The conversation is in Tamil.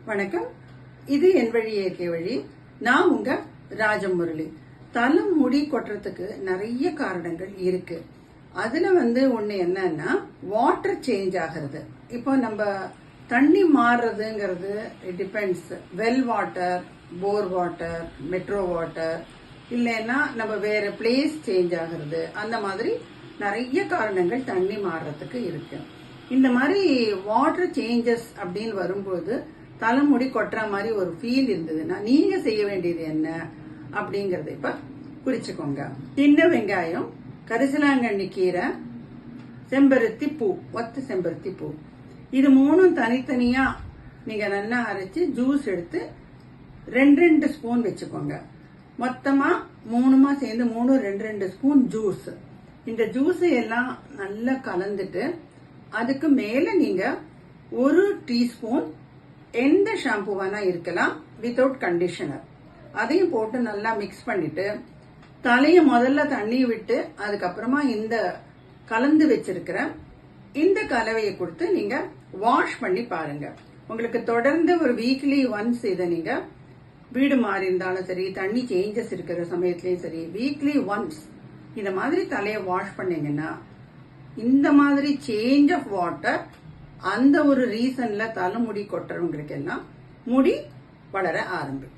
வணக்கம். இது என் வழி இயற்கை வழி. நான் உங்க ராஜமுரளி. தலை முடி கொட்டுறதுக்கு நிறைய காரணங்கள் இருக்கு. அதுல ஒண்ணு என்னன்னா வாட்டர் சேஞ்ச் ஆகிறது. இப்போ நம்ம தண்ணி மாறுறதுங்கிறது டிபெண்ட்ஸ். வெல் வாட்டர், போர் வாட்டர், மெட்ரோ வாட்டர், இல்லைன்னா நம்ம வேற பிளேஸ் சேஞ்ச் ஆகிறது. அந்த மாதிரி நிறைய காரணங்கள் தண்ணி மாறுறதுக்கு இருக்கு. இந்த மாதிரி வாட்டர் சேஞ்சஸ் அப்படின்னு வரும்போது தலைமுடி கொட்டுற மாதிரி ஒரு ஃபீல் இருந்ததுன்னா நீங்க செய்ய வேண்டியது என்ன அப்படிங்கறத இப்ப குறிச்சுக்கோங்க. சின்ன வெங்காயம், கரிசலாங்கண்ணி கீரை, செம்பருத்தி பூ, ஒத்த செம்பருத்தி பூ, இது மூணும் தனித்தனியா நீங்க நல்லா அரைச்சு ஜூஸ் எடுத்து 2 ஸ்பூன் வச்சுக்கோங்க. மொத்தமா மூணுமா சேர்ந்து 2 ஸ்பூன் ஜூஸ். இந்த ஜூஸ் எல்லாம் நல்லா கலந்துட்டு அதுக்கு மேல நீங்க 1 டீஸ்பூன் எந்த ஷாம்பு வேணா இருக்கலாம் வித்தவுட் கண்டிஷனர், அதையும் போட்டு நல்லா மிக்ஸ் பண்ணிட்டு தலைய முதல்ல தண்ணி விட்டு அதுக்கப்புறமா இந்த கலந்து வச்சிருக்கிற இந்த கலவையை கொடுத்து நீங்க வாஷ் பண்ணி பாருங்க. உங்களுக்கு தொடர்ந்து ஒரு வீக்லி ஒன்ஸ் இதை நீங்க வீடு மாறி இருந்தாலும் சரி, தண்ணி சேஞ்சஸ் இருக்கிற சமயத்திலயும் சரி, வீக்லி ஒன்ஸ் இந்த மாதிரி தலையை வாஷ் பண்ணீங்கன்னா இந்த மாதிரி சேஞ்ச் ஆஃப் வாட்டர் அந்த ஒரு ரீசன்ல தலைமுடி கொட்டுறவங்களுக்கு எல்லாம் முடி வளர ஆரம்பிக்கும்.